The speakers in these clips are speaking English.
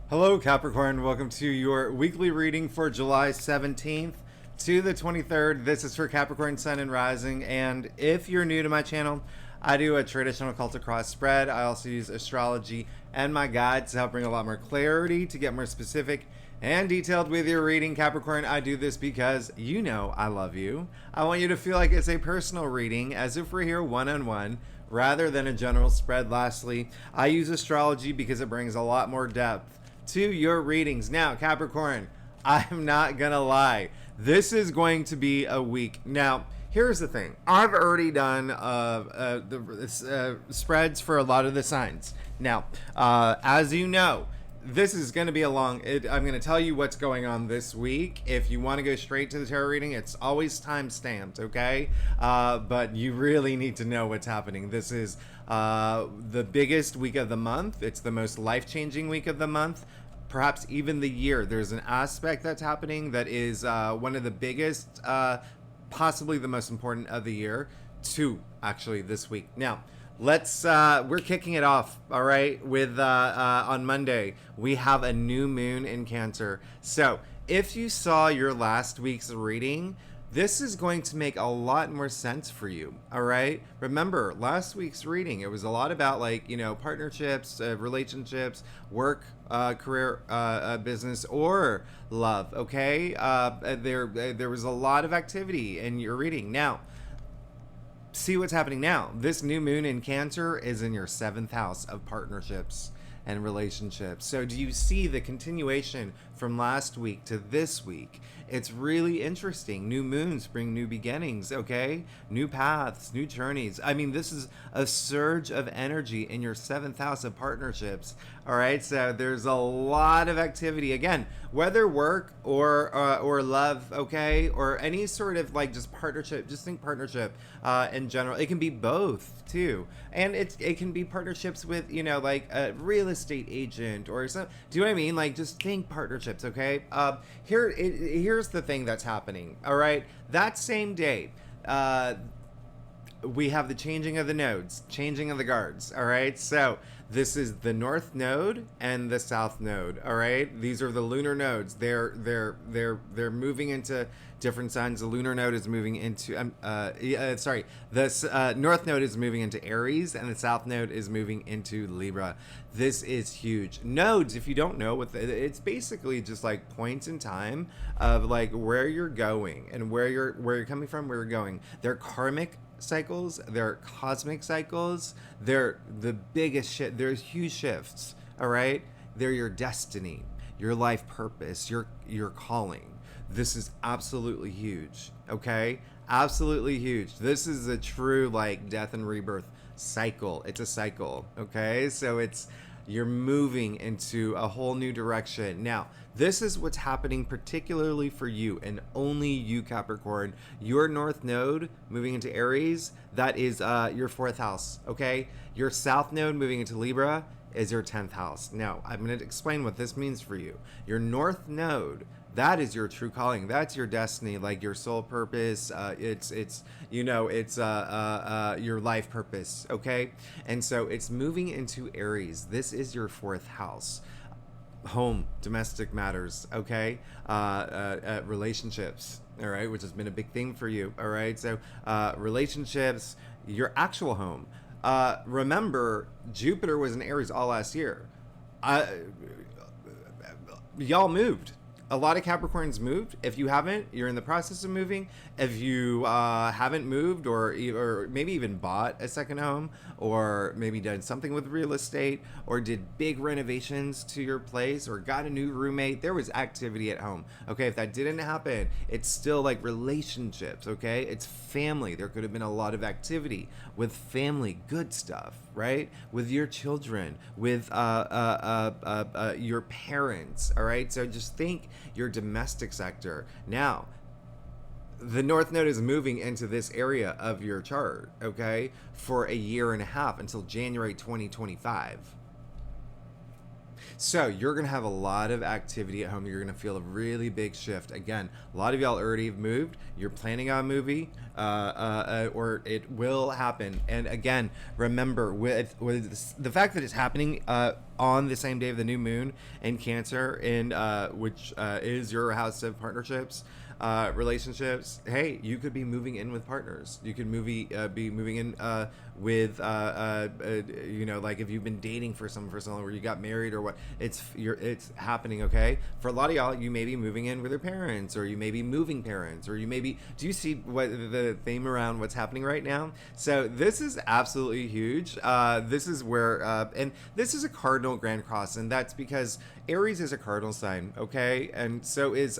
Hello, Capricorn. Welcome to your weekly reading for July 17th to the 23rd. This is for Capricorn Sun and Rising. And if you're new to my channel, I do a traditional cult across spread. I also use astrology and my guides to help bring a lot more clarity, to get more specific and detailed with your reading. Capricorn, I do this because you know I love you. I want you to feel like it's a personal reading, as if we're here one-on-one, rather than a general spread. Lastly, I use astrology because it brings a lot more depth to your readings. Now, Capricorn, I'm not gonna lie, this is going to be a week. Now, here's the thing. I've already done the spreads for a lot of the signs. Now, as you know, this is going to be a long... I'm going to tell you what's going on this week. If you want to go straight to the tarot reading, it's always time-stamped, okay? But you really need to know what's happening. This is the biggest week of the month. It's the most life-changing week of the month, perhaps even the year. There's an aspect that's happening that is one of the biggest, possibly the most important of the year, two, actually, this week. Now, we're kicking it off, all right, with on Monday we have a new moon in Cancer. So if you saw your last week's reading, this is going to make a lot more sense for you, all right? Remember, last week's reading, it was a lot about, like, you know, partnerships, relationships, work, career, business, or love, okay? There was a lot of activity in your reading. Now, see what's happening now. This new moon in Cancer is in your 7th house of partnerships and relationships. So do you see the continuation from last week to this week? It's really interesting. New moons bring new beginnings, okay? New paths, new journeys. I mean, this is a surge of energy in your 7th house of partnerships. All right, so there's a lot of activity. Again, whether work or love, okay? Or any sort of, like, just partnership, just think partnership in general. It can be both too. And it can be partnerships with, you know, like a real estate agent or something. Do you know what I mean? Like, just think partnerships, okay? Here's the thing that's happening, all right? That same day, we have the changing of the nodes, changing of the guards, all right? So this is the North Node and the South Node, all right? These are the lunar nodes. They're moving into different signs. The lunar node is moving into the North Node is moving into Aries, and the South Node is moving into Libra. This is huge. Nodes, if you don't know what it's basically just like points in time of like where you're going and where you're coming from, where you're going. They're karmic cycles, they're cosmic cycles, they're the biggest shit. There's huge shifts, all right? They're your destiny, your life purpose, your calling. This is absolutely huge, okay? Absolutely huge. This is a true, like, death and rebirth cycle. It's a cycle, okay? So you're moving into a whole new direction. Now, this is what's happening particularly for you and only you, Capricorn. Your North Node moving into Aries, that is your 4th house, okay? Your South Node moving into Libra is your 10th house. Now, I'm going to explain what this means for you. Your North Node, that is your true calling. That's your destiny, like your soul purpose. It's your life purpose, okay? And so it's moving into Aries. This is your 4th house. Home, domestic matters, okay? Relationships, all right, which has been a big thing for you, all right? So relationships, your actual home. Remember, Jupiter was in Aries all last year. Y'all moved. A lot of Capricorns moved. If you haven't, you're in the process of moving. If you haven't moved or maybe even bought a second home or maybe done something with real estate or did big renovations to your place or got a new roommate, there was activity at home. Okay, if that didn't happen, it's still like relationships, okay? It's family. There could have been a lot of activity with family, good stuff, right? With your children, with your parents, all right? So just think your domestic sector. Now, the North Node is moving into this area of your chart, okay, for a year and a half until January 2025. So you're going to have a lot of activity at home. You're going to feel a really big shift. Again, a lot of y'all already have moved. You're planning on a movie, or it will happen. And again, remember, with the fact that it's happening on the same day of the new moon in Cancer, in which is your house of partnerships, relationships. Hey, you could be moving in with partners. You could be moving in with like if you've been dating for someone for so long, where you got married or what. It's happening. Okay, for a lot of y'all, you may be moving in with your parents, or you may be moving parents, or you may be. Do you see what the theme around what's happening right now? So this is absolutely huge. This is where and this is a cardinal grand cross, and that's because Aries is a cardinal sign. Okay, and so is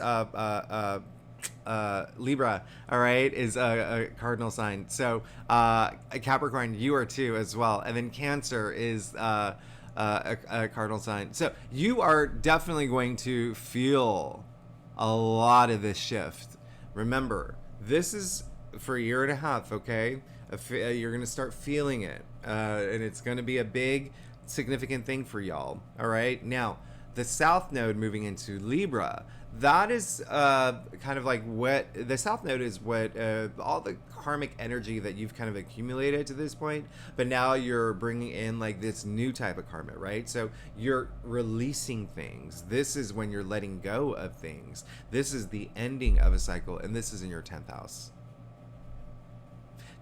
Libra, all right, is a cardinal sign. So Capricorn, you are too as well, and then Cancer is a cardinal sign. So you are definitely going to feel a lot of this shift. Remember, this is for a year and a half. Okay, you're going to start feeling it, and it's going to be a big, significant thing for y'all. All right, now the South Node moving into Libra. That is kind of like what the South Node is, what all the karmic energy that you've kind of accumulated to this point, but now you're bringing in like this new type of karma, right? So you're releasing things. This is when you're letting go of things. This is the ending of a cycle, and this is in your 10th house.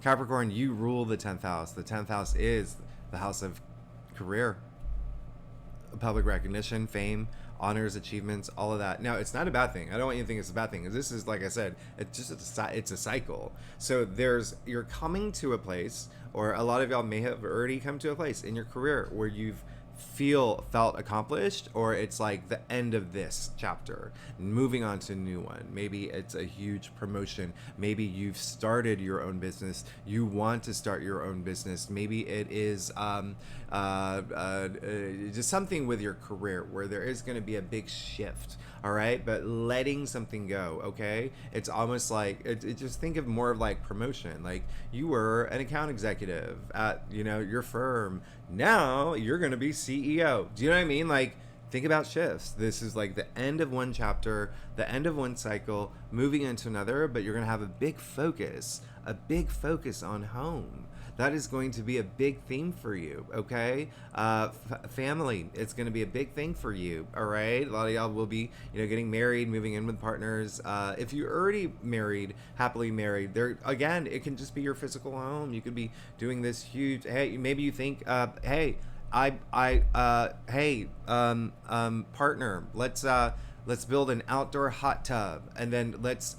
Capricorn, you rule the 10th house. The 10th house is the house of career, public recognition, fame, honors, achievements, all of that. Now, it's not a bad thing. I don't want you to think it's a bad thing. This is, like I said, it's a cycle. So you're coming to a place, or a lot of y'all may have already come to a place in your career where you've felt accomplished, or it's like the end of this chapter, moving on to a new one. Maybe it's a huge promotion. Maybe you've started your own business. You want to start your own business. Maybe it is just something with your career where there is going to be a big shift. All right, but letting something go. Okay, it's almost like just think of more of like promotion. Like you were an account executive at your firm. Now you're going to be CEO. Do you know what I mean? Like, think about shifts. This is like the end of one chapter, the end of one cycle, moving into another, but you're going to have a big focus on home. That is going to be a big theme for you, okay? Family, it's going to be a big thing for you, all right? A lot of y'all will be, getting married, moving in with partners. If you're already married, happily married, there again, it can just be your physical home. You could be doing this huge. Hey, maybe you think, hey, partner, let's build an outdoor hot tub, and then let's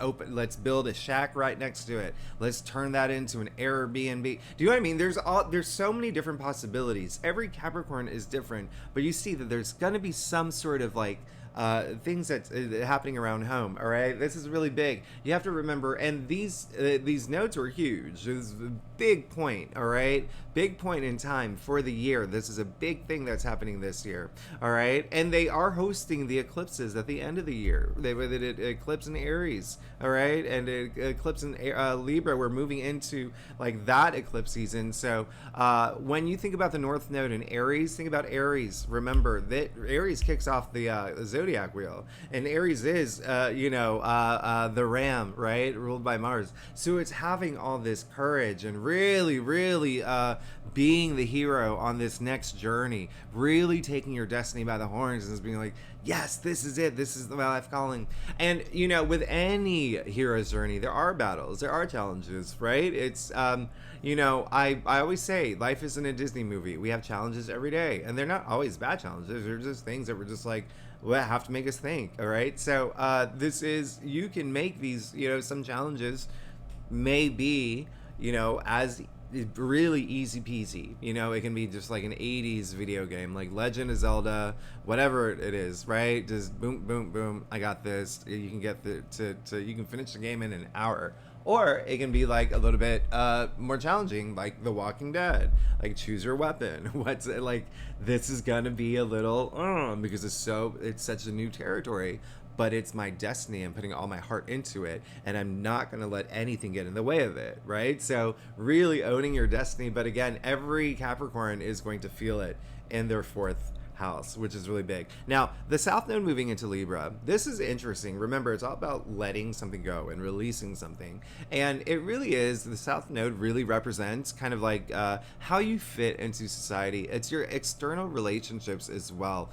build a shack right next to it. Let's turn that into an Airbnb. Do you know what I mean? There's so many different possibilities. Every Capricorn is different, but you see that there's gonna be some sort of like things that's happening around home. All right, this is really big. You have to remember, and these notes are huge. This is a big point. All right, big point in time for the year. This is a big thing that's happening this year. All right, and they are hosting the eclipses at the end of the year. They did eclipse in Aries. All right, and eclipse in Libra. We're moving into like that eclipse season. So when you think about the North Node in Aries, think about Aries. Remember that Aries kicks off the zodiac wheel, and Aries is the ram, right, ruled by Mars. So it's having all this courage and really being the hero on this next journey, really taking your destiny by the horns and just being like, yes, this is it, this is the life calling. And with any hero's journey, there are battles, there are challenges, right? It's I always say life isn't a Disney movie. We have challenges every day, and they're not always bad challenges. They're just things that we're just like, well, have to make us think. All right, so you can make these, some challenges may be, as really easy peasy. It can be just like an 80s video game, like Legend of Zelda, whatever it is, right? Just boom, boom, boom. I got this. You can get you can finish the game in an hour. Or it can be like a little bit more challenging, like The Walking Dead, like choose your weapon. What's it like? This is gonna be a little because it's such a new territory, but it's my destiny. I'm putting all my heart into it, and I'm not gonna let anything get in the way of it, right? So really owning your destiny. But again, every Capricorn is going to feel it in their fourth house, which is really big. Now, the South Node moving into Libra, this is interesting. Remember, it's all about letting something go and releasing something. And it really is, the South Node really represents kind of like how you fit into society. It's your external relationships as well.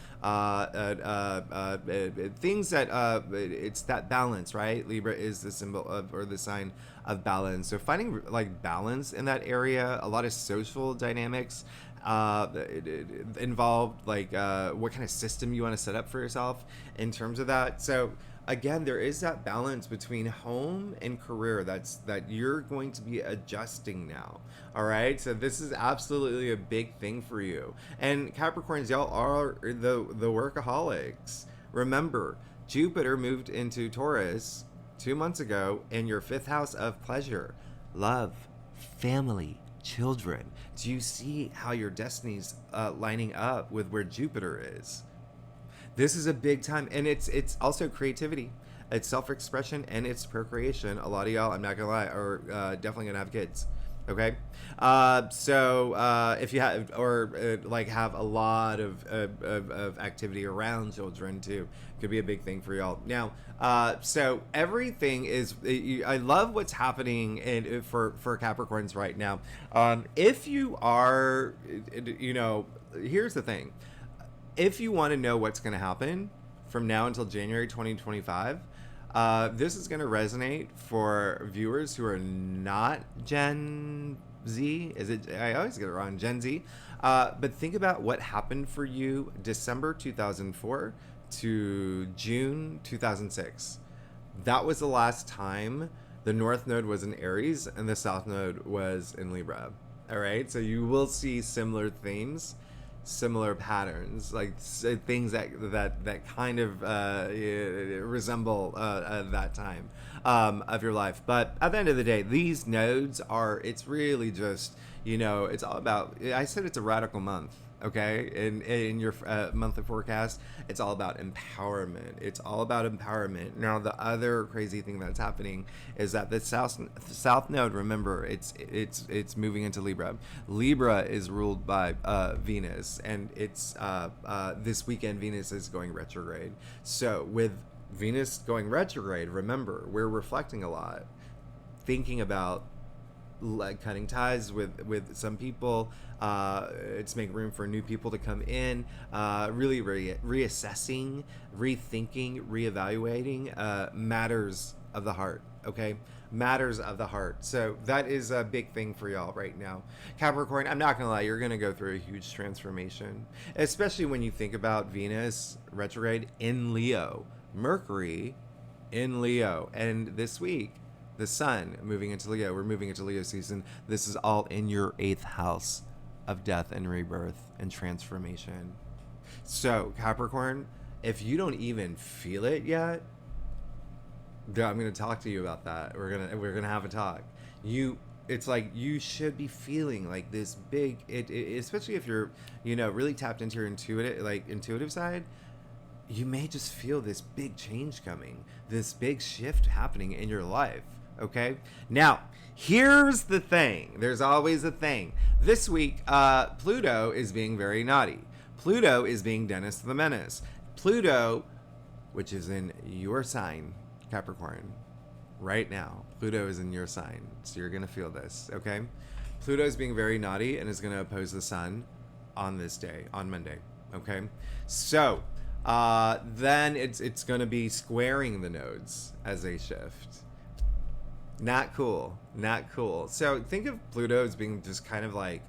Things that, it's that balance, right? Libra is the symbol of, or the sign of balance. So finding like balance in that area, a lot of social dynamics involved, like what kind of system you want to set up for yourself in terms of that. So again, there is that balance between home and career that you're going to be adjusting now. All right, so this is absolutely a big thing for you. And Capricorns, y'all are the workaholics. Remember, Jupiter moved into Taurus 2 months ago in your 5th house of pleasure, love, family, children. Do you see how your destiny's lining up with where Jupiter is? This is a big time, and it's also creativity, it's self-expression, and it's procreation. A lot of y'all, I'm not gonna lie, are definitely gonna have kids. Okay, so if you have, or like have a lot of activity around children too, could be a big thing for y'all. Now, so everything is, I love what's happening for Capricorns right now. If you are, here's the thing. If you want to know what's going to happen from now until January 2025, this is going to resonate for viewers who are not Gen Z. I always get it wrong, Gen Z. But think about what happened for you December 2004 to June 2006. That was the last time the North Node was in Aries and the South Node was in Libra. All right, so you will see similar themes, similar patterns, like things that kind of resemble that time of your life. But at the end of the day, these nodes are, it's really just, it's all about, I said it's a radical month. Okay, in your monthly forecast, it's all about empowerment. It's all about empowerment. Now, the other crazy thing that's happening is that the South Node, remember, it's moving into Libra. Libra is ruled by Venus, and it's this weekend Venus is going retrograde. So with Venus going retrograde, remember, we're reflecting a lot, thinking about like cutting ties with some people, to make room for new people to come in, really reassessing, rethinking, reevaluating matters of the heart. Okay, matters of the heart. So that is a big thing for y'all right now. Capricorn, I'm not gonna lie, you're gonna go through a huge transformation, especially when you think about Venus retrograde in Leo, Mercury in Leo, and this week the Sun moving into Leo. We're moving into Leo season. This is all in your 8th house of death and rebirth and transformation. So Capricorn, if you don't even feel it yet, I'm going to talk to you about that. We're gonna have a talk. It's like you should be feeling like this big, especially if you're really tapped into your intuitive side. You may just feel this big change coming, this big shift happening in your life. Okay, now here's the thing. There's always a thing. This week, Pluto is being very naughty. Pluto is being Dennis the Menace. Pluto, which is in your sign, Capricorn, right now. Pluto is in your sign, so you're gonna feel this. Okay, Pluto is being very naughty and is gonna oppose the Sun on this day, on Monday. Okay, so then it's gonna be squaring the nodes as they shift. Not cool. So think of Pluto as being just kind of like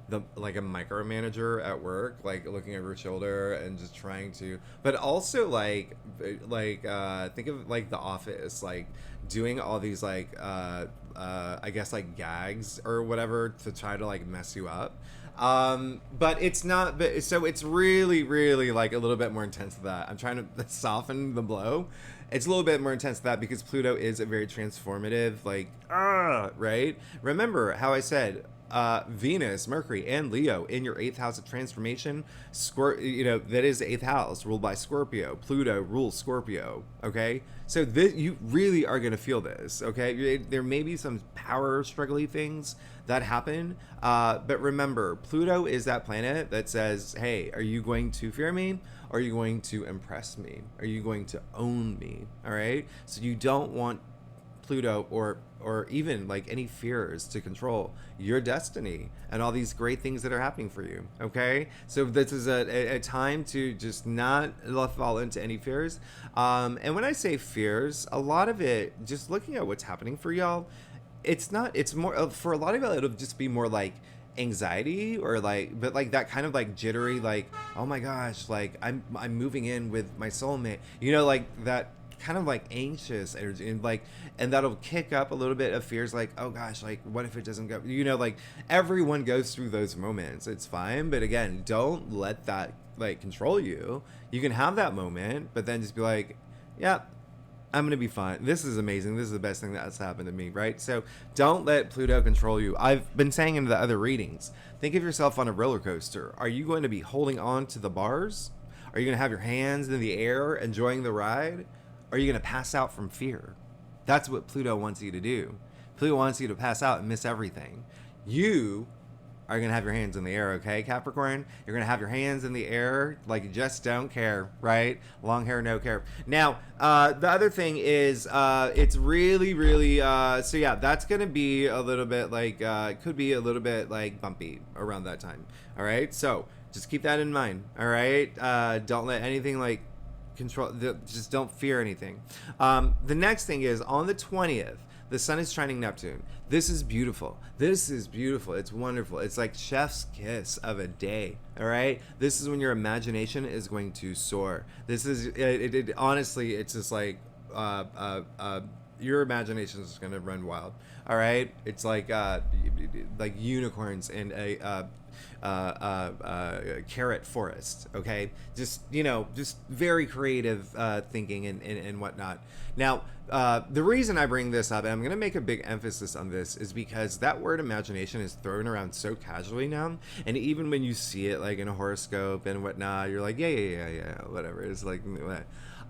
a micromanager at work, like looking over your shoulder and just trying to, but also think of like The Office, like doing all these I guess like gags or whatever to try to like mess you up. But it's not, so it's really like a little bit more intense than that. I'm trying to soften the blow. It's a little bit more intense than that because Pluto is a very transformative, right? Remember how I said Venus, Mercury, and Leo in your 8th house of transformation. That is the 8th house ruled by Scorpio. Pluto rules Scorpio. Okay, so you really are going to feel this. Okay, there may be some power struggly things that happen, but remember, Pluto is that planet that says, hey, are you going to fear me? Are you going to impress me? Are you going to own me? All right, so you don't want Pluto or even like any fears to control your destiny and all these great things that are happening for you. Okay, so this is a time to just not fall into any fears. And when I say fears, a lot of it, just looking at what's happening for y'all, it's more for a lot of y'all, it'll just be more like anxiety or but that kind of like jittery, like, oh my gosh, like I'm moving in with my soulmate, like that kind of like anxious energy, and that'll kick up a little bit of fears, like, oh gosh, like what if it doesn't go, like everyone goes through those moments. It's fine, but again, don't let that like control you. You can have that moment, but then just be like, yeah, I'm gonna be fine. This is amazing. This is the best thing that's happened to me, right? So don't let Pluto control you. I've been saying in the other readings, think of yourself on a roller coaster. Are you going to be holding on to the bars? Are you going to have your hands in the air enjoying the ride? Are you going to pass out from fear? That's what Pluto wants you to do. Pluto wants you to pass out and miss everything. You are going to have your hands in the air, okay, Capricorn? You're going to have your hands in the air like you just don't care, right? Long hair, no care. Now, the other thing is it's really, really, so yeah, that's going to be a little bit like, it could be a little bit like bumpy around that time, all right? So just keep that in mind, all right? Don't let anything like control, just don't fear anything. The next thing is on the 20th, the sun is trining Neptune. This is beautiful. This is beautiful. It's wonderful. It's like chef's kiss of a day. All right. This is when your imagination is going to soar. This is it honestly, it's just like your imagination is going to run wild. All right. It's like unicorns in a carrot forest. Okay, just very creative thinking and whatnot. Now, the reason I bring this up, and I'm going to make a big emphasis on this, is because that word imagination is thrown around so casually now, and even when you see it like in a horoscope and whatnot, you're like, yeah, whatever. It's like,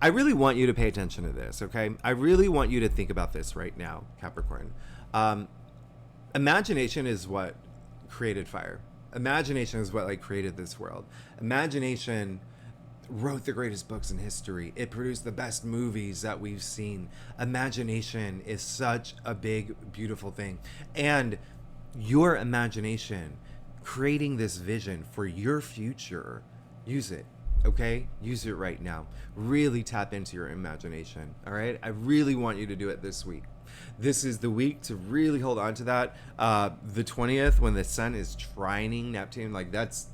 I really want you to pay attention to this. Okay, I really want you to think about this right now, Capricorn. Imagination is what created fire. Imagination is what like created this world. Imagination wrote the greatest books in history. It produced the best movies that we've seen. Imagination is such a big, beautiful thing. And your imagination, creating this vision for your future, use it. Okay? Use it right now. Really tap into your imagination. All right? I really want you to do it this week. This is the week to really hold on to that. The 20th, when the sun is trining Neptune, like that's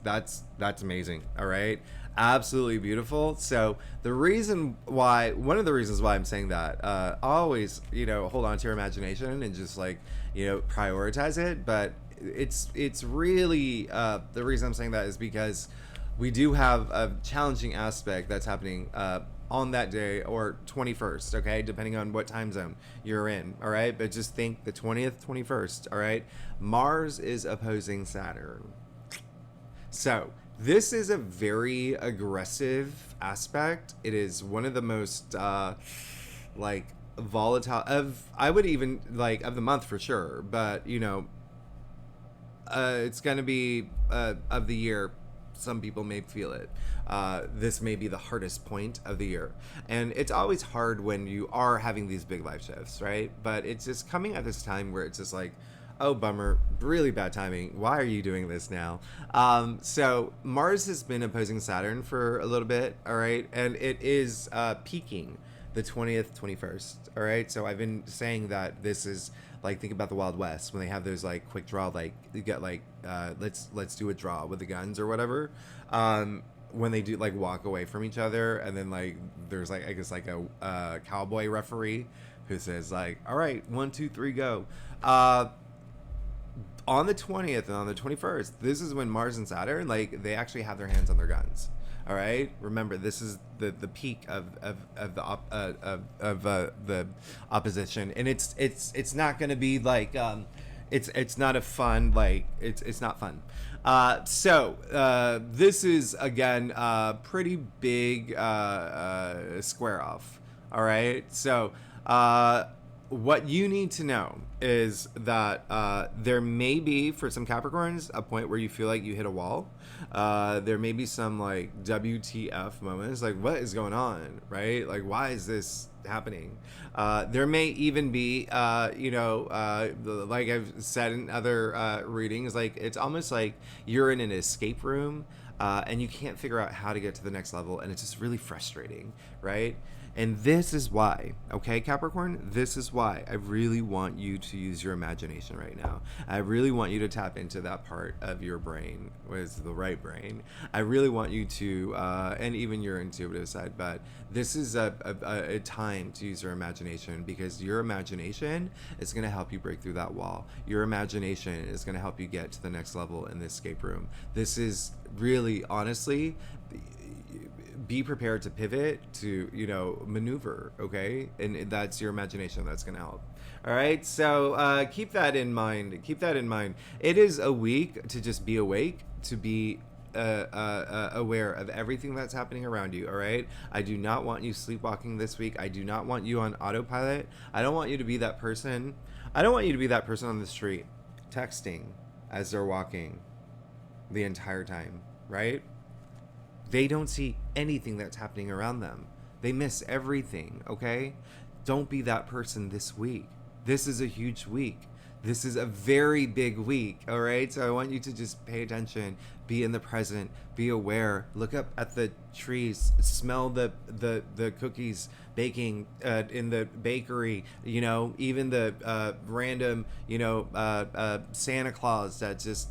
amazing. All right, absolutely beautiful. So one of the reasons why I'm saying that, always hold on to your imagination and just like prioritize it. But it's really the reason I'm saying that is because we do have a challenging aspect that's happening on that day, or 21st, okay, depending on what time zone you're in. All right, but just think the 20th, 21st. All right, Mars is opposing Saturn, so this is a very aggressive aspect. It is one of the most like volatile I would even like of the month for sure, but it's gonna be of the year. Some people may feel it. This may be the hardest point of the year. And it's always hard when you are having these big life shifts, right? But it's just coming at this time where it's just like, oh, bummer, really bad timing. Why are you doing this now? So Mars has been opposing Saturn for a little bit, all right? And it is peaking the 20th, 21st, all right? So I've been saying that this is like, think about the Wild West when they have those like quick draw, like you get like let's do a draw with the guns or whatever, when they do like walk away from each other, and then like there's like I guess like a cowboy referee who says like, all right, 1 2 3 go. On the 20th and on the 21st, this is when Mars and Saturn, like, they actually have their hands on their guns. All right, remember, this is the peak of the opposition, and it's not going to be like it's not a fun, like, it's not fun. This is again pretty big square off. All right. So what you need to know is that there may be, for some Capricorns, a point where you feel like you hit a wall. There may be some like WTF moments, like what is going on, right? Like, why is this happening? There may even be, like I've said in other readings, like it's almost like you're in an escape room and you can't figure out how to get to the next level, and it's just really frustrating, right? And this is why, okay, Capricorn, this is why I really want you to use your imagination right now. I really want you to tap into that part of your brain, which is the right brain. I really want you to, and even your intuitive side, but this is a time to use your imagination, because your imagination is going to help you break through that wall. Your imagination is going to help you get to the next level in the escape room. This is really, honestly, be prepared to pivot, to maneuver, okay? And that's your imagination that's going to help. All right, so keep that in mind. It is a week to just be awake, to be aware of everything that's happening around you. All right, I do not want you sleepwalking this week. I do not want you on autopilot. I don't want you to be that person on the street texting as they're walking the entire time, right? They don't see anything that's happening around them. They miss everything, okay? Don't be that person this week. This is a huge week. This is a very big week, all right? So I want you to just pay attention, be in the present, be aware, look up at the trees, smell the cookies baking in the bakery, even the random, Santa Claus that just,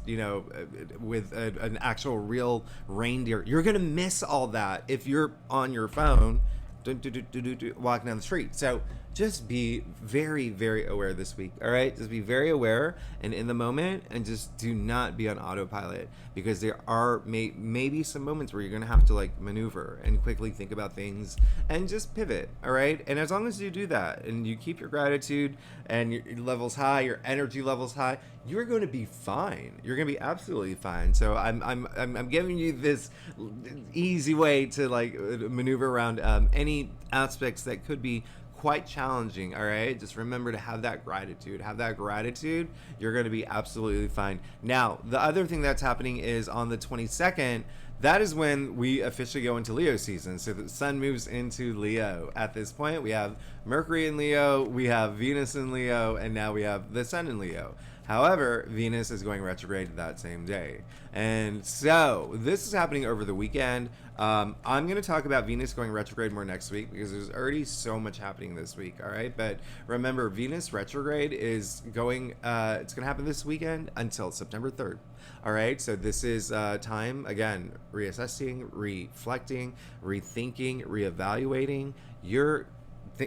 with an actual real reindeer. You're going to miss all that if you're on your phone walking down the street. So just be very, very aware this week. All right, just be very aware and in the moment, and just do not be on autopilot, because there are maybe some moments where you're gonna have to like maneuver and quickly think about things and just pivot. All right, and as long as you do that and you keep your gratitude and your levels high, your energy levels high, you're going to be fine. You're going to be absolutely fine. So I'm giving you this easy way to like maneuver around any aspects that could be quite challenging. All right, just remember to have that gratitude. You're going to be absolutely fine. Now, the other thing that's happening is on the 22nd, that is when we officially go into Leo season. So the sun moves into Leo. At this point, we have Mercury in Leo, we have Venus in Leo, and now we have the sun in Leo. However, Venus is going retrograde that same day. And so this is happening over the weekend. I'm going to talk about Venus going retrograde more next week, because there's already so much happening this week. All right. But remember, Venus retrograde is going, it's going to happen this weekend until September 3rd. All right. So this is time, again, reassessing, reflecting, rethinking, reevaluating your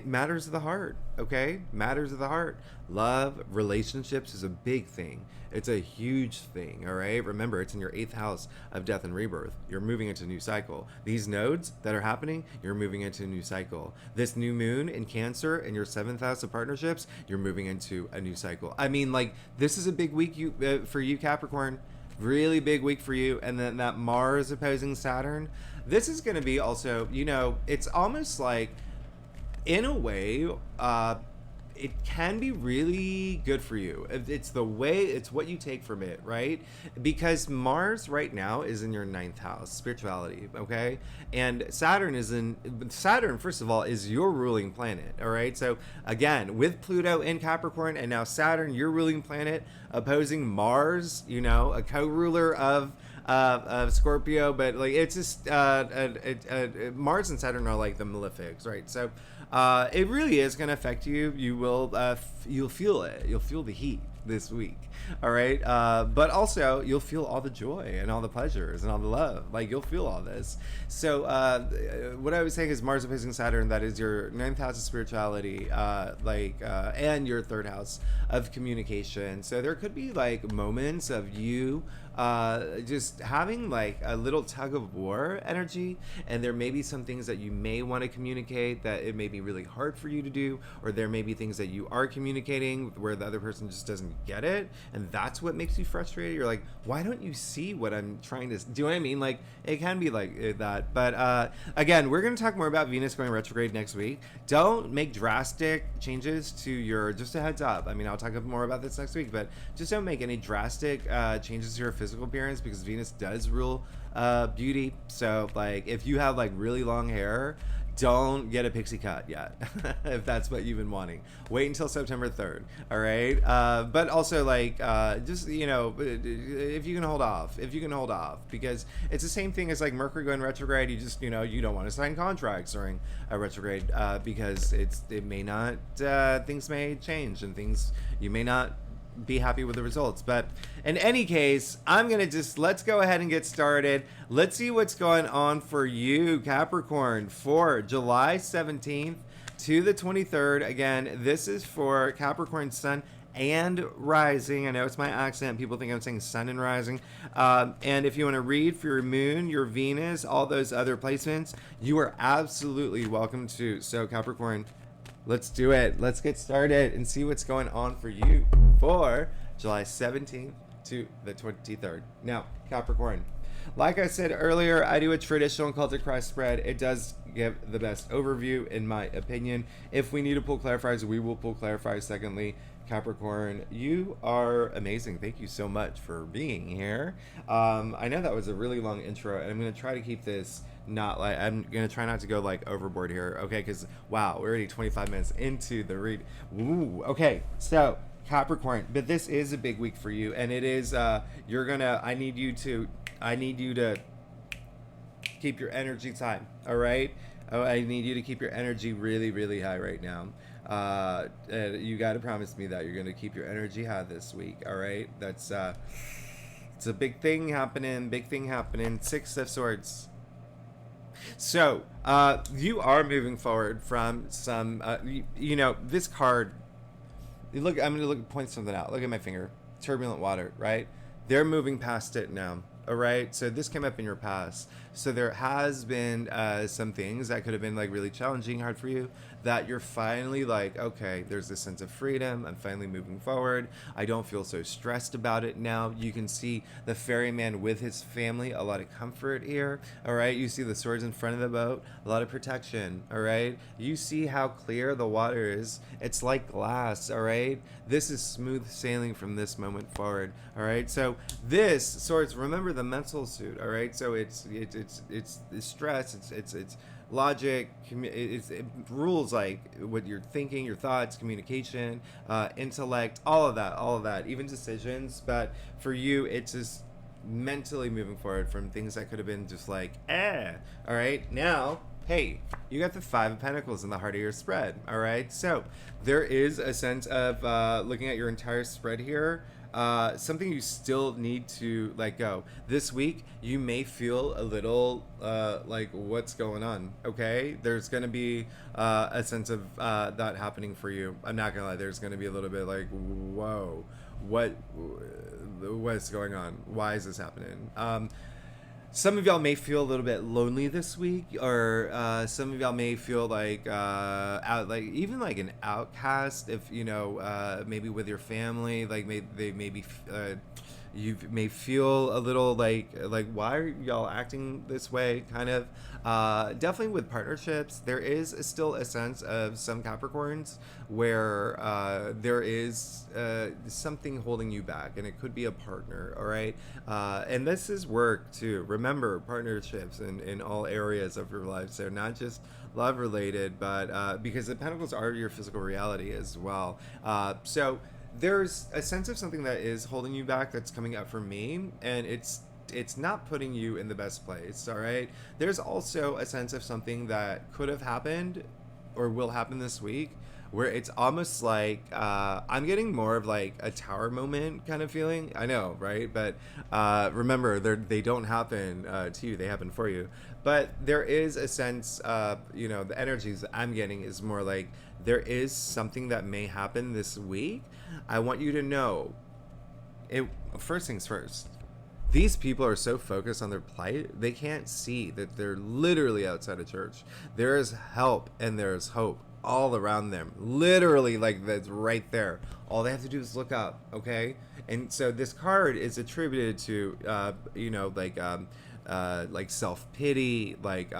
matters of the heart. Okay, matters of the heart. Love, relationships is a big thing. It's a huge thing. All right, remember, it's in your 8th house of death and rebirth. You're moving into a new cycle. These nodes that are happening, you're moving into a new cycle. This new moon in Cancer in your 7th house of partnerships, you're moving into a new cycle. I mean, like, this is a big week for you, Capricorn. Really big week for you. And then that Mars opposing Saturn, this is going to be also, it's almost like, in a way, it can be really good for you. It's what you take from it, right? Because Mars right now is in your 9th house, spirituality, okay? And Saturn, first of all, is your ruling planet, all right? So again, with Pluto in Capricorn and now Saturn, your ruling planet, opposing Mars, a co-ruler of Scorpio, but like it's just Mars and Saturn are like the malefics, right? So it really is going to affect you. You'll feel it. You'll feel the heat this week. All right. But also you'll feel all the joy and all the pleasures and all the love. Like, you'll feel all this. So what I was saying is Mars opposing Saturn, that is your 9th house of spirituality, and your 3rd house of communication. So there could be like moments of you just having like a little tug of war energy, and there may be some things that you may want to communicate that it may be really hard for you to do, or there may be things that you are communicating where the other person just doesn't get it, and that's what makes you frustrated. You're like, why don't you see what I'm trying to do? You know what I mean? Like, it can be like that. But again, we're going to talk more about Venus going retrograde next week. Don't make drastic changes to your, just a heads up. I mean, I'll talk more about this next week, but just don't make any drastic changes to your physical appearance, because Venus does rule beauty. So like, if you have like really long hair, don't get a pixie cut yet. If that's what you've been wanting, wait until September 3rd. All right. But also like, just, you know, if you can hold off, because it's the same thing as like Mercury going retrograde. You just, you know, you don't want to sign contracts during a retrograde, because it may not, things may change, and things, you may not be happy with the results. But in any case, I'm gonna let's go ahead and get started. Let's see what's going on for you, Capricorn, for July 17th to the 23rd. Again, this is for Capricorn Sun and Rising. I know it's my accent, people think I'm saying Sun and Rising. And if you want to read for your Moon, your Venus, all those other placements, you are absolutely welcome to. So Capricorn, let's do it. Let's get started and see what's going on for you for July 17th to the 23rd. Now, Capricorn, like I said earlier, I do a traditional cultic cross spread. It does give the best overview, in my opinion. If we need to pull clarifiers, we will pull clarifiers. Secondly, Capricorn, you are amazing. Thank you so much for being here. I know that was a really long intro, and I'm going to try to keep this not like, I'm gonna try not to go like overboard here, okay? Because wow, we're already 25 minutes into the read. Ooh, okay, so Capricorn, but this is a big week for you, and it is you're gonna, I need you to keep your energy high. All right, oh, I need you to keep your energy really, really high right now. And you got to promise me that you're gonna keep your energy high this week. All right, that's it's a big thing happening. Six of Swords. So, you are moving forward from some, you know, this card, look, I'm going to point something out. Look at my finger. Turbulent water, right? They're moving past it now. All right. So this came up in your past. So there has been some things that could have been like really challenging, hard for you, that you're finally like, okay, there's this sense of freedom. I'm finally moving forward. I don't feel so stressed about it now. You can see the ferryman with his family, a lot of comfort here. All right. You see the swords in front of the boat, a lot of protection. All right. You see how clear the water is. It's like glass. All right. This is smooth sailing from this moment forward. All right. So this swords, remember the mental suit. All right. So it's stress. It's logic. It rules like what you're thinking, your thoughts, communication, intellect, all of that, even decisions. But for you, it's just mentally moving forward from things that could have been just like, all right, now, hey, you got the Five of Pentacles in the heart of your spread. All right, so there is a sense of looking at your entire spread here. Something you still need to let go. This week, you may feel a little like, what's going on? Okay, there's going to be a sense of that happening for you. I'm not gonna lie, there's going to be a little bit like, whoa, what's going on? Why is this happening? Some of y'all may feel a little bit lonely this week, or some of y'all may feel like even like an outcast, if you know, maybe with your family, like you may feel a little like why are y'all acting this way, kind of. Definitely with partnerships, there is still a sense of some Capricorns where there is something holding you back, and it could be a partner. All right, and this is work too. Remember, partnerships in all areas of your life, so not just love related, but because the Pentacles are your physical reality as well. So there's a sense of something that is holding you back that's coming up for me, and it's not putting you in the best place. All right, there's also a sense of something that could have happened or will happen this week, where it's almost like I'm getting more of like a tower moment kind of feeling. I know, right? But remember, they don't happen to you, they happen for you. But there is a sense of, you know, the energies that I'm getting is more like there is something that may happen this week. I want you to know it. First things first, These people are so focused on their plight, they can't see that they're literally outside of church. There is help and there is hope all around them. Literally, like, that's right there. All they have to do is look up, okay? And so this card is attributed to, like self-pity, like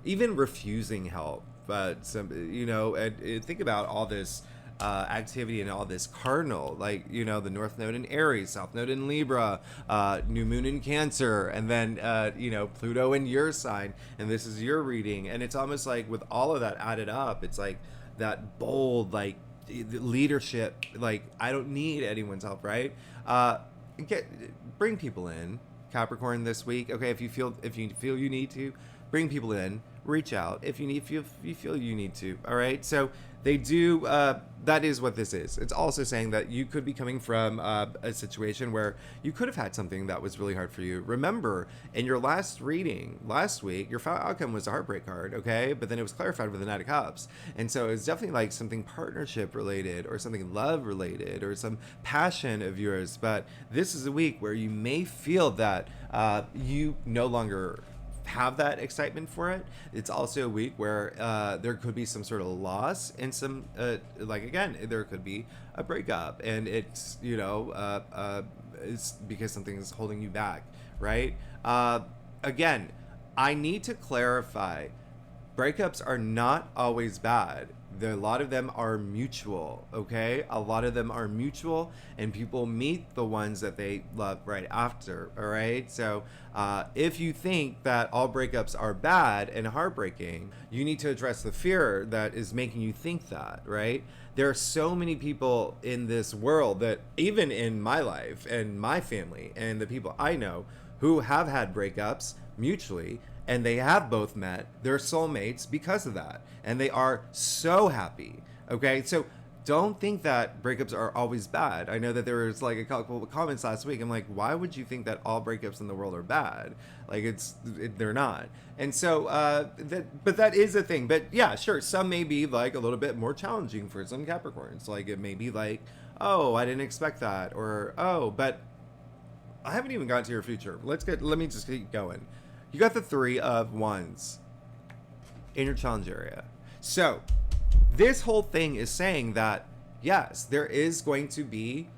even refusing help. But and think about all this activity and all this cardinal, like, the North Node in Aries, South Node in Libra, New Moon in Cancer, and then Pluto in your sign, and this is your reading, and it's almost like with all of that added up, it's like that bold, like, leadership, like, I don't need anyone's help, right? Bring people in, Capricorn, this week, okay? If you feel you need to, bring people in, reach out if you feel you need to. All right, so they do, that is what this is. It's also saying that you could be coming from a situation where you could have had something that was really hard for you. Remember, in your last reading last week, your final outcome was a heartbreak card, okay? But then it was clarified with the Knight of Cups. And so it's definitely like something partnership related or something love related or some passion of yours. But this is a week where you may feel that you no longer have that excitement for it. It's also a week where there could be some sort of loss and some like, again, there could be a breakup, and it's it's because something is holding you back, right? Again, I need to clarify, breakups are not always bad. A lot of them are mutual, okay? A lot of them are mutual, and people meet the ones that they love right after, all right? So if you think that all breakups are bad and heartbreaking, you need to address the fear that is making you think that, right? There are so many people in this world that, even in my life and my family and the people I know, who have had breakups mutually, and they have both met their soulmates because of that, and they are so happy, okay? So don't think that breakups are always bad. I know that there was like a couple of comments last week. I'm like, why would you think that all breakups in the world are bad? Like, they're not. And so but that is a thing. But yeah, sure, some may be like a little bit more challenging for some Capricorns. Like, it may be like, oh, I didn't expect that, or oh, but I haven't even gotten to your future. Let me just keep going. You got the 3 of Wands in your challenge area. So this whole thing is saying that, yes, there is going to be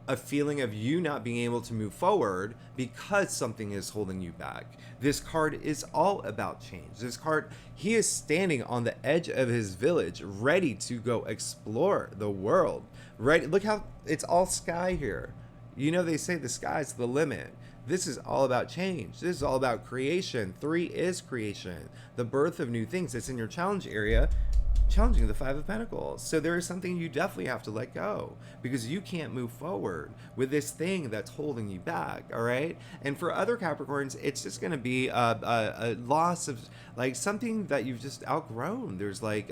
a feeling of you not being able to move forward because something is holding you back. This card is all about change. This card, he is standing on the edge of his village, ready to go explore the world. Right? Look how it's all sky here. They say the sky's the limit. This is all about change. This is all about creation. 3 is creation, the birth of new things. It's in your challenge area, challenging the 5 of Pentacles. So there is something you definitely have to let go, because you can't move forward with this thing that's holding you back, all right? And for other Capricorns, it's just going to be a loss of, like, something that you've just outgrown. There's like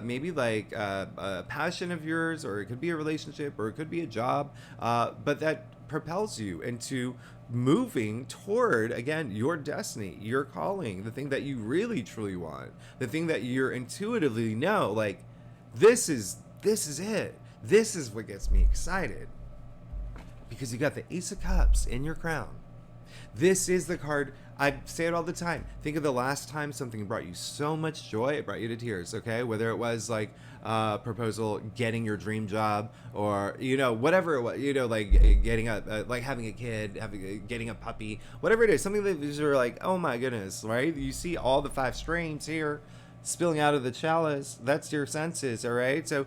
maybe like a passion of yours, or it could be a relationship, or it could be a job, but that propels you into moving toward, again, your destiny, your calling, the thing that you really truly want, the thing that you're intuitively know, like, this is it. This is what gets me excited, because you got the Ace of Cups in your crown. This is the card. I say it all the time. Think of the last time something brought you so much joy, it brought you to tears, okay? Whether it was like proposal, getting your dream job, or, whatever it was, like getting like having a kid, getting a puppy, whatever it is, something that you're like, oh my goodness, right? You see all the 5 strains here spilling out of the chalice. That's your senses, all right? So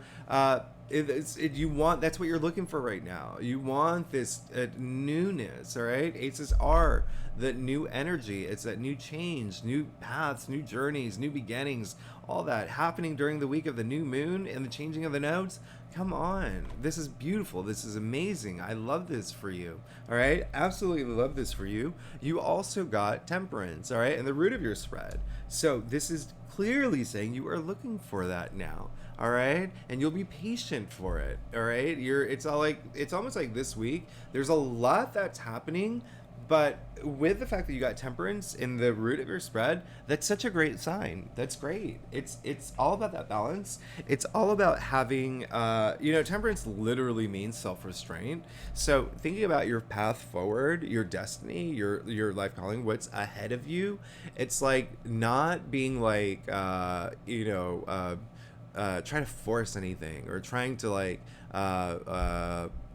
you want, that's what you're looking for right now. You want this newness, all right? Aces are the new energy. It's that new change, new paths, new journeys, new beginnings, all that happening during the week of the new moon and the changing of the nodes. Come on. This is beautiful. This is amazing. I love this for you. All right? Absolutely love this for you. You also got Temperance, all right? And the root of your spread. So this is clearly saying you are looking for that now. All right, and you'll be patient for it. All right, it's almost like this week there's a lot that's happening, But with the fact that you got temperance in the root of your spread, that's such a great sign. That's great. It's all about that balance. It's all about having, temperance literally means self-restraint. So thinking about your path forward, your destiny, your life calling, what's ahead of you, it's like not being like, trying to force anything or trying to like,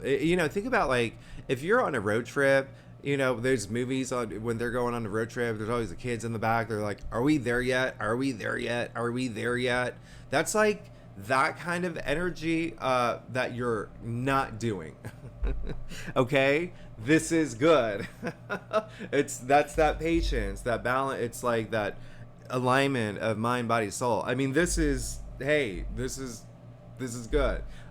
think about like if you're on a road trip. There's movies on when they're going on a road trip. There's always the kids in the back. They're like, "Are we there yet? Are we there yet? Are we there yet?" That's like that kind of energy that you're not doing. Okay, this is good. That's that patience, that balance. It's like that alignment of mind, body, soul. I mean, this is good.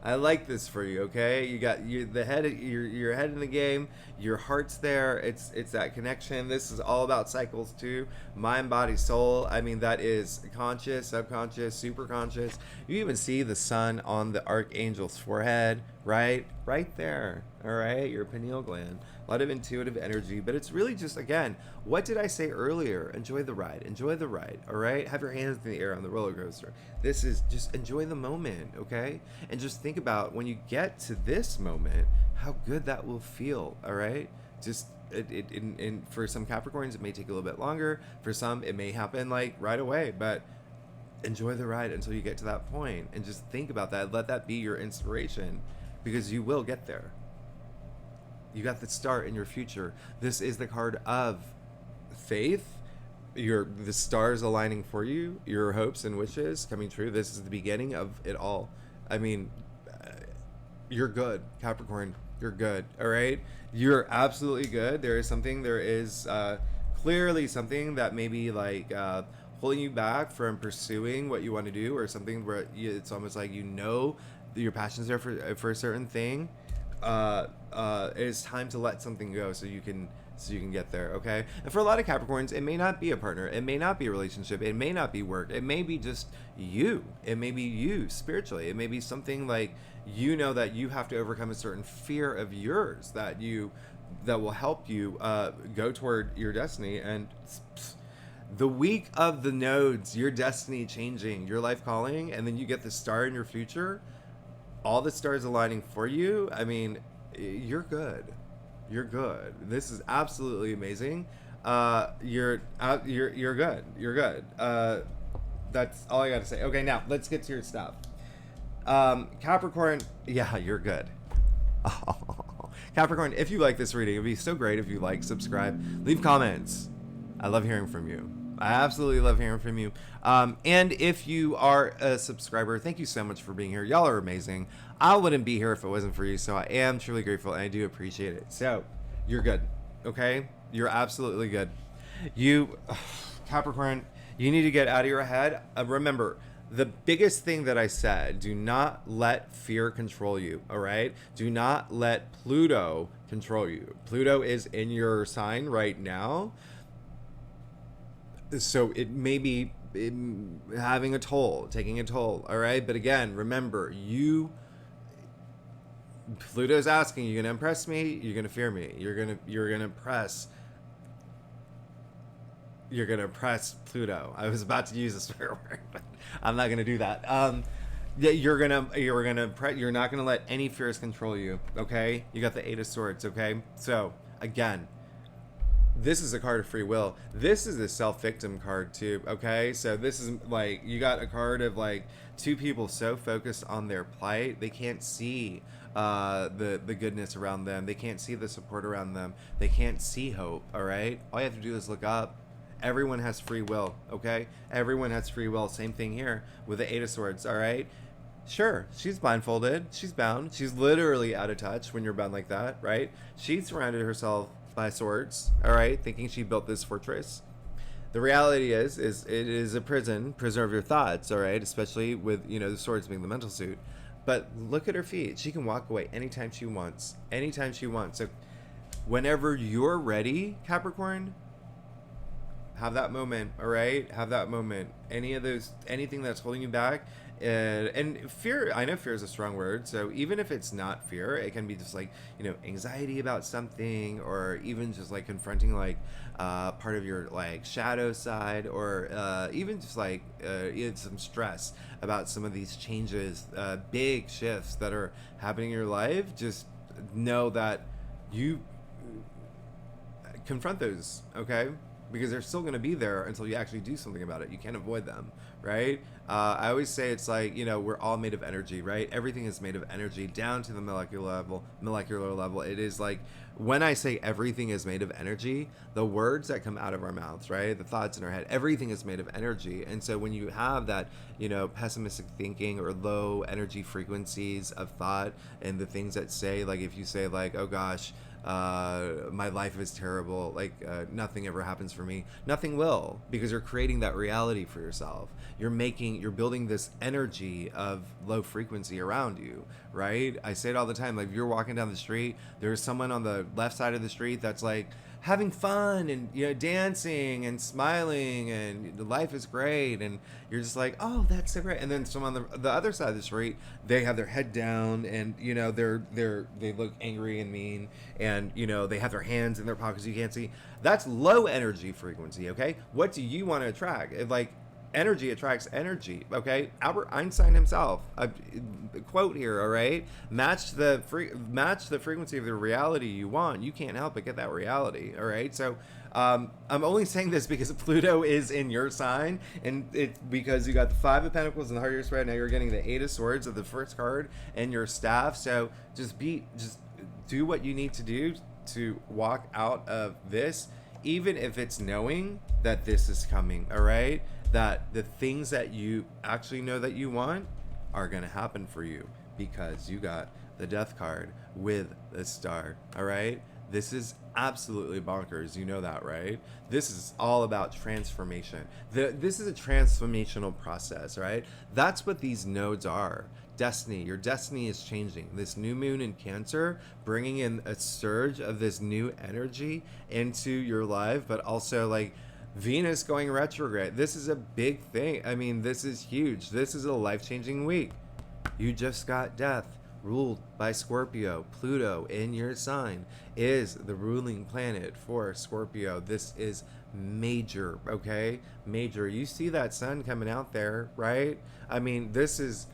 I like this for you. Okay, you got the head. Your head in the game. Your heart's there. It's that connection. This is all about cycles too. Mind, body, soul. I mean, that is conscious, subconscious, super conscious. You even see the sun on the archangel's forehead, right there. All right, your pineal gland. A lot of intuitive energy, but it's really just, again, what did I say earlier? Enjoy the ride. Enjoy the ride, all right? Have your hands in the air on the roller coaster. This is just enjoy the moment, okay? And just think about when you get to this moment, how good that will feel, all right? Just, for some Capricorns, it may take a little bit longer. For some, it may happen, like, right away, but enjoy the ride until you get to that point. And just think about that. Let that be your inspiration, because you will get there. You got the start in your future. This is the card of faith. The stars aligning for you. Your hopes and wishes coming true. This is the beginning of it all. I mean, you're good, Capricorn. You're good. All right. You're absolutely good. There is clearly something that may be like holding you back from pursuing what you want to do, or something where it's almost like your passions are for a certain thing. It's time to let something go so you can get there, okay? And for a lot of Capricorns, it may not be a partner, it may not be a relationship, it may not be work, it may be just you, it may be you spiritually, it may be something like that you have to overcome a certain fear of yours that will help you go toward your destiny. And the week of the nodes, your destiny changing, your life calling, and then you get the star in your future, all the stars aligning for you. I mean, you're good. You're good. This is absolutely amazing. You're good. You're good. That's all I got to say. Okay, now let's get to your stuff. Capricorn, yeah, you're good. Capricorn, if you like this reading, it'd be so great if you like, subscribe, leave comments. I love hearing from you. I absolutely love hearing from you. And if you are a subscriber, thank you so much for being here. Y'all are amazing. I wouldn't be here if it wasn't for you, so I am truly grateful, and I do appreciate it. So, you're good, okay? You're absolutely good. Capricorn, you need to get out of your head. Remember, the biggest thing that I said, do not let fear control you, all right? Do not let Pluto control you. Pluto is in your sign right now. So it may be taking a toll, all right? But again, remember, Pluto's asking, you gonna impress me? You're gonna fear me. You're gonna impress Pluto. I was about to use a swear word, but I'm not gonna do that. You're not gonna let any fears control you, okay? You got the Eight of Swords, okay? So again, this is a card of free will. This is a self-victim card too, okay? So this is like, you got a card of like two people so focused on their plight, they can't see the goodness around them. They can't see the support around them. They can't see hope, all right? All you have to do is look up. Everyone has free will, okay? Everyone has free will. Same thing here with the Eight of Swords, all right? Sure, she's blindfolded. She's bound. She's literally out of touch when you're bound like that, right? She surrounded herself by swords, all right, thinking she built this fortress. The reality is it is a prisoner of your thoughts, all right, especially with, the swords being the mental suit. But look at her feet. She can walk away anytime she wants. So whenever you're ready, Capricorn, have that moment, all right? Have that moment. Anything that's holding you back. And fear, I know fear is a strong word, so even if it's not fear, it can be just like, anxiety about something, or even just like confronting like part of your like shadow side, or even just like some stress about some of these changes, big shifts that are happening in your life. Just know that you confront those, okay? Because they're still going to be there until you actually do something about it. You can't avoid them, right? I always say it's like, we're all made of energy, right? Everything is made of energy down to the molecular level. It is like, when I say everything is made of energy, the words that come out of our mouths, right? The thoughts in our head, everything is made of energy. And so when you have that, pessimistic thinking or low energy frequencies of thought, and the things that say, like, if you say like, oh gosh, my life is terrible, like nothing ever happens for me, nothing will, because you're creating that reality for yourself. You're building this energy of low frequency around you, right? I say it all the time, like if you're walking down the street, there's someone on the left side of the street that's like having fun and dancing and smiling and life is great, and you're just like, oh, that's so great. And then someone on the other side of the street, they have their head down, and they look angry and mean, and they have their hands in their pockets, you can't see. That's low energy frequency. Okay, what do you want to attract? Energy attracts energy, okay? Albert Einstein himself, quote here, all right? Match the frequency of the reality you want. You can't help but get that reality, all right? So I'm only saying this because Pluto is in your sign, and it's because you got the Five of Pentacles in the heart of your spread. Now you're getting the Eight of Swords of the first card and your staff. So just do what you need to do to walk out of this, even if it's knowing that this is coming, all right? That the things that you actually know that you want are going to happen for you, because you got the Death card with the star, all right? This is absolutely bonkers. You know that, right? This is all about transformation. This is a transformational process, right? That's what these nodes are. Destiny. Your destiny is changing. This new moon in Cancer, bringing in a surge of this new energy into your life, but also like Venus going retrograde. This is a big thing. I mean, this is huge. This is a life-changing week. You just got Death, ruled by Scorpio. Pluto in your sign is the ruling planet for Scorpio. This is major, okay? Major. You see that sun coming out there, right? I mean, this is,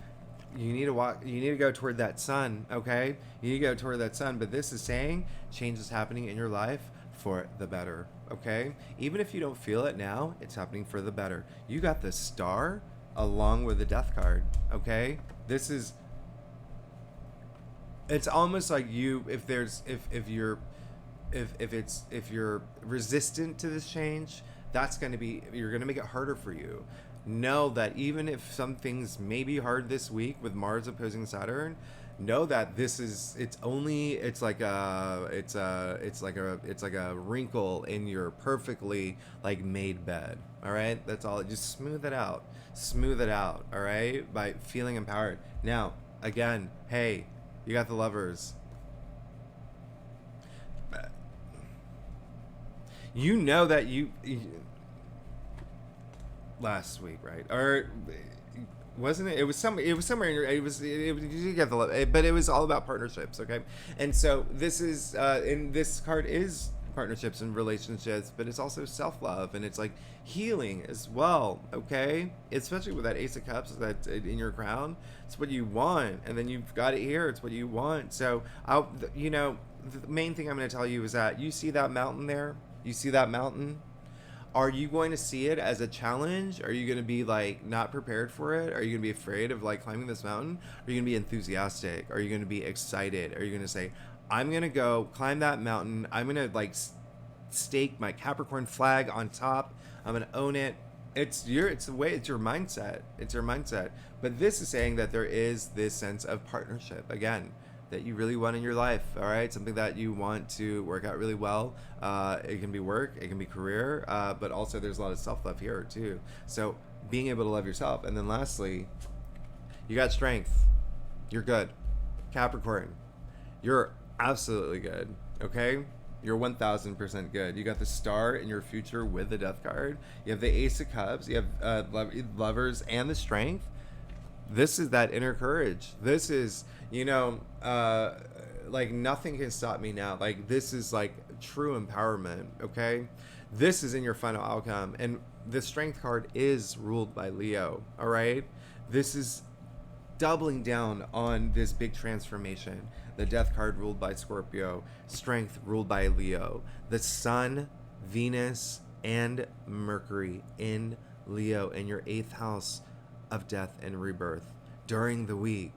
you need to go toward that sun, okay? You need to go toward that sun, but this is saying change is happening in your life for the better, okay? Even if you don't feel it now, it's happening for the better. You got the star along with the Death card, okay? This is, it's almost like if you're resistant to this change, you're going to make it harder for you. Know that even if some things may be hard this week with Mars opposing Saturn, know that it's like a wrinkle in your perfectly like made bed. All right, that's all. Just smooth it out, all right, by feeling empowered. Now again, hey, you got the Lovers. You know that you last week, right? Or wasn't it? It was somewhere in your. You get the love, but it was all about partnerships, okay? And so this is, and this card is partnerships and relationships, but it's also self-love, and it's like healing as well, okay? Especially with that Ace of Cups that's in your crown, it's what you want, and then you've got it here. It's what you want. So the main thing I'm going to tell you is that you see that mountain there. You see that mountain. Are you going to see it as a challenge? Are you going to be like not prepared for it? Are you going to be afraid of like climbing this mountain? Are you going to be enthusiastic? Are you going to be excited? Are you going to say, I'm going to go climb that mountain. I'm going to like stake my Capricorn flag on top. I'm going to own it. It's your mindset. It's your mindset. But this is saying that there is this sense of partnership again, that you really want in your life, all right? Something that you want to work out really well. It can be work, it can be career, but also there's a lot of self-love here too. So being able to love yourself. And then lastly, you got strength. You're good. Capricorn, you're absolutely good, okay? You're 1000% good. You got the star in your future with the death card. You have the ace of cups. You have lovers and the strength. This is that inner courage. This is, like nothing can stop me now. Like this is like true empowerment. Okay. This is in your final outcome. And the strength card is ruled by Leo. All right. This is doubling down on this big transformation. The death card ruled by Scorpio, strength ruled by Leo, the sun, Venus, and Mercury in Leo in your 8th house of death and rebirth during the week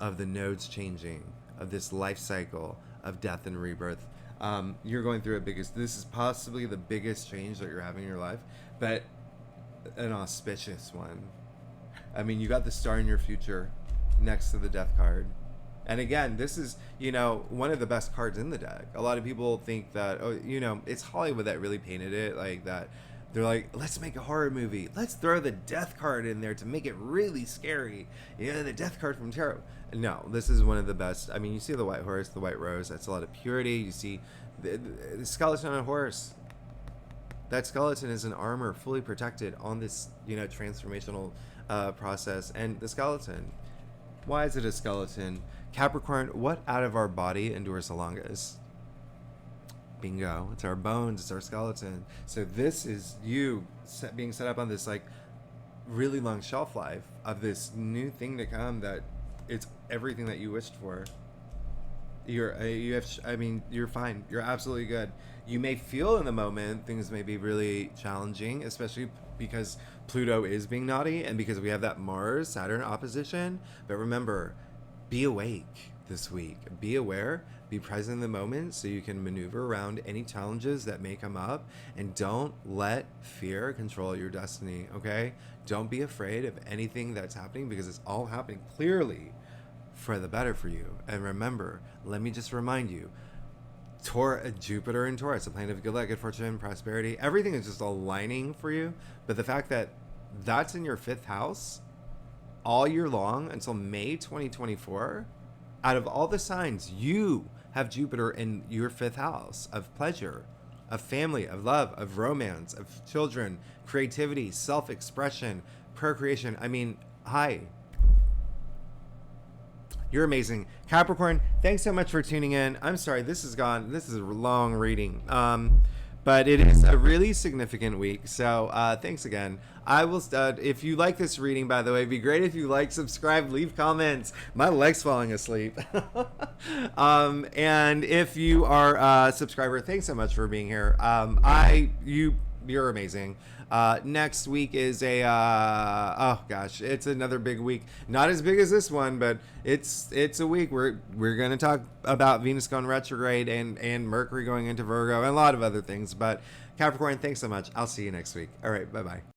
of the nodes changing, of this life cycle of death and rebirth. You're going through this is possibly the biggest change that you're having in your life, but an auspicious one. I mean, you got the star in your future next to the death card. And again, this is, one of the best cards in the deck. A lot of people think that, it's Hollywood that really painted it like that. They're like, let's make a horror movie. Let's throw the death card in there to make it really scary. The death card from tarot. No, this is one of the best. I mean, you see the white horse, the white rose. That's a lot of purity. You see the skeleton on a horse. That skeleton is in armor, fully protected on this, transformational process. And the skeleton, why is it a skeleton? Capricorn, what out of our body endures the longest? Bingo. It's our bones. It's our skeleton. So this is you being set up on this like really long shelf life of this new thing to come that it's everything that you wished for. You're fine. You're absolutely good. You may feel in the moment things may be really challenging, especially because Pluto is being naughty and because we have that Mars Saturn opposition. But remember, be awake this week. Be aware, be present in the moment so you can maneuver around any challenges that may come up, and don't let fear control your destiny, okay? Don't be afraid of anything that's happening because it's all happening clearly for the better for you. And remember, let me just remind you, Jupiter in Taurus, a planet of good luck, good fortune, prosperity, everything is just aligning for you. But the fact that that's in your 5th house all year long until May 2024, out of all the signs, you have Jupiter in your 5th house of pleasure, of family, of love, of romance, of children, creativity, self-expression, procreation. I mean, hi. You're amazing. Capricorn, thanks so much for tuning in. I'm sorry, this is a long reading. But it is a really significant week. So thanks again. I will, if you like this reading, by the way, it'd be great if you like, subscribe, leave comments. My leg's falling asleep. And if you are a subscriber, thanks so much for being here. You're amazing. Next week is it's another big week. Not as big as this one, but it's a week where we're going to talk about Venus going retrograde and Mercury going into Virgo and a lot of other things. But Capricorn, thanks so much. I'll see you next week. All right. Bye-bye.